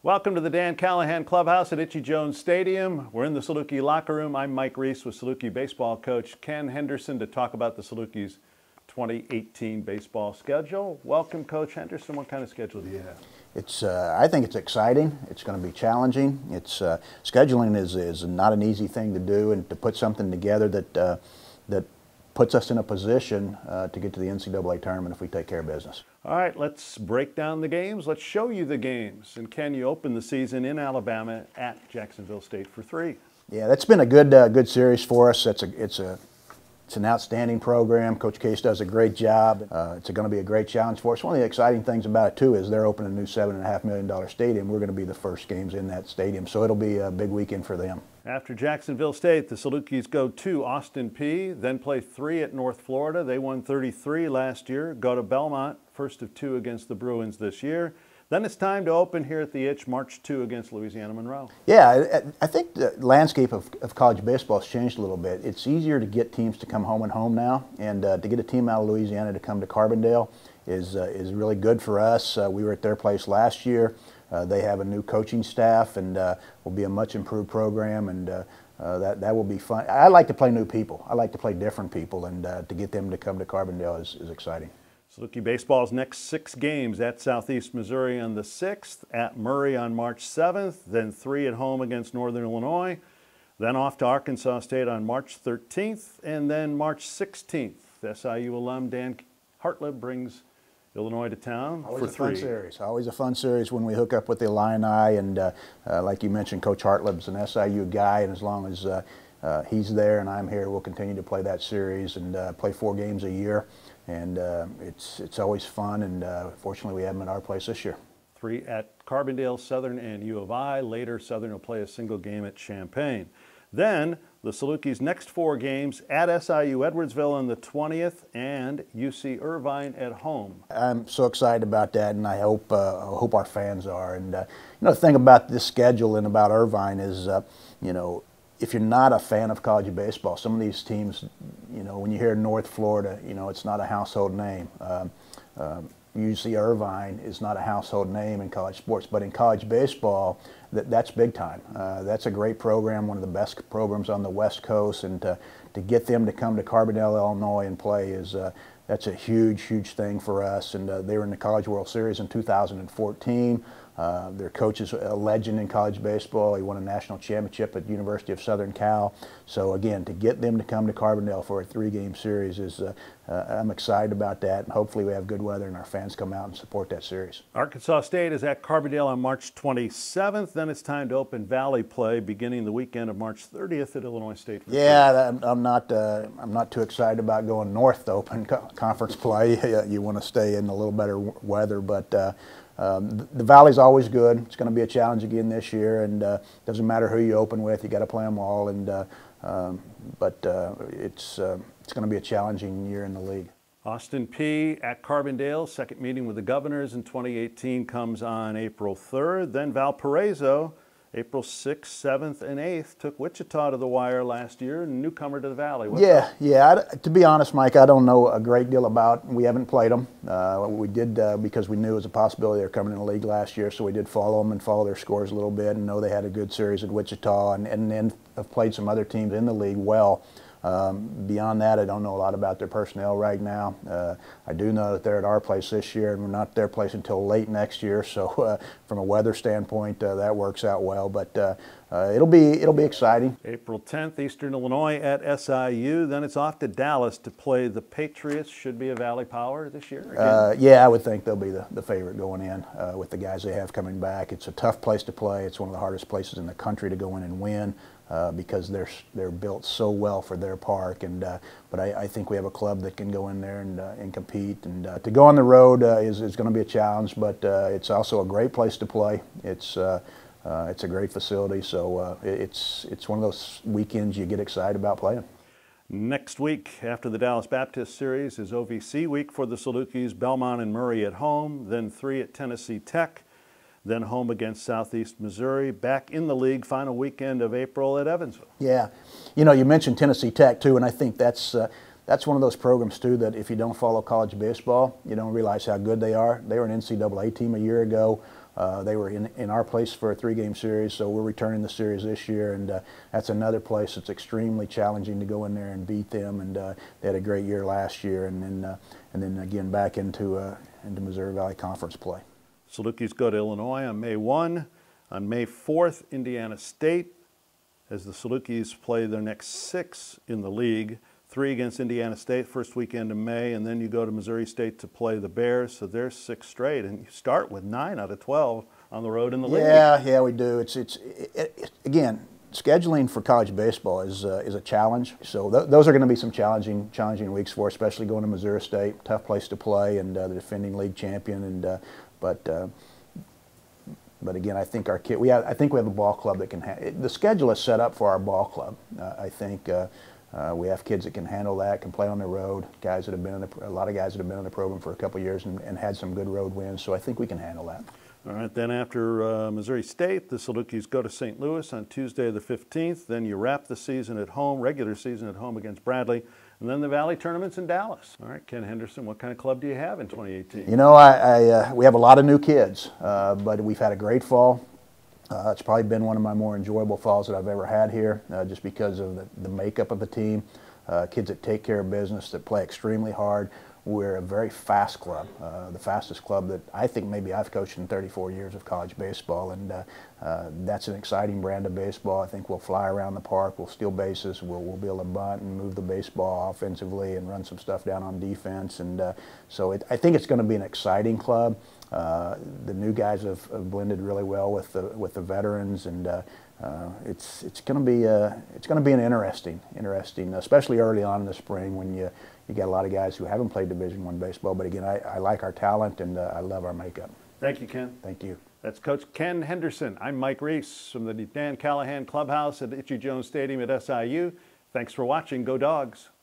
Welcome to the Dan Callahan Clubhouse at Itchy Jones Stadium. We're in the Saluki locker room. I'm Mike Reis with Saluki Baseball coach Ken Henderson to talk about the Salukis' 2018 baseball schedule. Welcome, Coach Henderson. What kind of schedule do you have? I think it's exciting. It's going to be challenging. Scheduling is not an easy thing to do, and to put something together that puts us in a position to get to the NCAA tournament if we take care of business. All right, let's break down the games. Let's show you the games. And Ken, you opened the season in Alabama at Jacksonville State for 3. Yeah, that's been a good series for us. It's an outstanding program. Coach Case does a great job. It's going to be a great challenge for us. One of the exciting things about it, too, is they're opening a new $7.5 million stadium. We're going to be the first games in that stadium, so it'll be a big weekend for them. After Jacksonville State, the Salukis go to Austin Peay, then play 3 at North Florida. They won 33 last year. Go to Belmont, first of 2 against the Bruins this year. Then it's time to open here at the Itch, March 2 against Louisiana Monroe. Yeah, I think the landscape of college baseball has changed a little bit. It's easier to get teams to come home and home now, and to get a team out of Louisiana to come to Carbondale is really good for us. We were at their place last year. They have a new coaching staff, and will be a much improved program, and that will be fun. I like to play new people. I like to play different people, and to get them to come to Carbondale is exciting. Saluki Baseball's next 6 games: at Southeast Missouri on the 6th, at Murray on March 7th, then 3 at home against Northern Illinois, then off to Arkansas State on March 13th, and then March 16th. SIU alum Dan Hartleb brings Illinois to town for 3. Always a fun series. Always a fun series when we hook up with the Illini, and like you mentioned, Coach Hartleb's an SIU guy, and as long as he's there and I'm here, we'll continue to play that series and play 4 games a year. And it's always fun, and fortunately we have them at our place this year. 3 at Carbondale, Southern, and U of I. Later, Southern will play a single game at Champaign. Then the Salukis' next 4 games: at SIU Edwardsville on the 20th and UC Irvine at home. I'm so excited about that, and I hope our fans are. And the thing about this schedule and about Irvine is, if you're not a fan of college baseball, some of these teams, when you hear North Florida, it's not a household name. UC Irvine is not a household name in college sports, but in college baseball, that's big time. That's a great program, one of the best programs on the West Coast, and to get them to come to Carbondale, Illinois and play that's a huge thing for us. And they were in the College World Series in 2014. Their coach is a legend in college baseball. He won a national championship at the University of Southern Cal. So again, to get them to come to Carbondale for a 3-game series I'm excited about that. And hopefully we have good weather and our fans come out and support that series. Arkansas State is at Carbondale on March 27th. Then it's time to open Valley play beginning the weekend of March 30th at Illinois State. Yeah, I'm not too excited about going north to open conference play. You want to stay in a little better weather, but the Valley's always good. It's going to be a challenge again this year, and doesn't matter who you open with, you got to play them all. And it's going to be a challenging year in the league. Austin Peay at Carbondale, second meeting with the Governors in 2018 comes on April 3rd. Then Valparaiso, April 6th, 7th, and 8th, took Wichita to the wire last year, newcomer to the Valley. To be honest, Mike, I don't know a great deal about. We haven't played them. We did because we knew it was a possibility they were coming in the league last year, so we did follow them and follow their scores a little bit, and know they had a good series at Wichita, and then have played some other teams in the league well. Beyond that, I don't know a lot about their personnel right now. I do know that they're at our place this year, and we're not at their place until late next year. So, from a weather standpoint, that works out well. But it'll be exciting. April 10th, Eastern Illinois at SIU. Then it's off to Dallas to play the Patriots. Should be a Valley Power this year. Yeah, I would think they'll be the favorite going in with the guys they have coming back. It's a tough place to play. It's one of the hardest places in the country to go in and win. Because they're built so well for their park, and but I think we have a club that can go in there and compete. And to go on the road is going to be a challenge, but it's also a great place to play. It's a great facility, so it's one of those weekends you get excited about playing. Next week, after the Dallas Baptist series, is OVC week for the Salukis. Belmont and Murray at home, then 3 at Tennessee Tech. Then home against Southeast Missouri, back in the league, final weekend of April at Evansville. Yeah, you mentioned Tennessee Tech too, and I think that's one of those programs too that if you don't follow college baseball, you don't realize how good they are. They were an NCAA team a year ago. They were in our place for a 3-game series, so we're returning the series this year, and that's another place that's extremely challenging to go in there and beat them. And they had a great year last year, and then again back into Missouri Valley Conference play. Salukis go to Illinois on May 1. On May 4th, Indiana State, as the Salukis play their next 6 in the league. 3 against Indiana State first weekend of May, and then you go to Missouri State to play the Bears. So there's 6 straight, and you start with 9 out of 12 on the road in the league. Yeah, we do. Again, scheduling for college baseball is a challenge. So those are going to be some challenging weeks for us, especially going to Missouri State, tough place to play, and the defending league champion. And but again, I think I think we have a ball club that can. The schedule is set up for our ball club. I think we have kids that can handle that, can play on the road. Guys that have been a lot of guys that have been in the program for a couple of years and had some good road wins. So I think we can handle that. All right. Then after Missouri State, the Salukis go to St. Louis on Tuesday the 15th. Then you wrap the season at home, regular season at home against Bradley. And then the Valley tournament's in Dallas. All right, Ken Henderson, what kind of club do you have in 2018? You know, we have a lot of new kids, but we've had a great fall. It's probably been one of my more enjoyable falls that I've ever had here, just because of the makeup of the team. Kids that take care of business, that play extremely hard. We're a very fast club, the fastest club that I think maybe I've coached in 34 years of college baseball, and that's an exciting brand of baseball. I think we'll fly around the park, we'll steal bases, we'll be able to bunt and move the baseball offensively and run some stuff down on defense, and so I think it's going to be an exciting club. The new guys have blended really well with the veterans, and it's going to be an interesting, especially early on in the spring when you got a lot of guys who haven't played Division I baseball. But again, I like our talent, and I love our makeup. Thank you, Ken. Thank you. That's Coach Ken Henderson. I'm Mike Reis from the Dan Callahan Clubhouse at Itchy Jones Stadium at SIU. Thanks for watching. Go Dogs.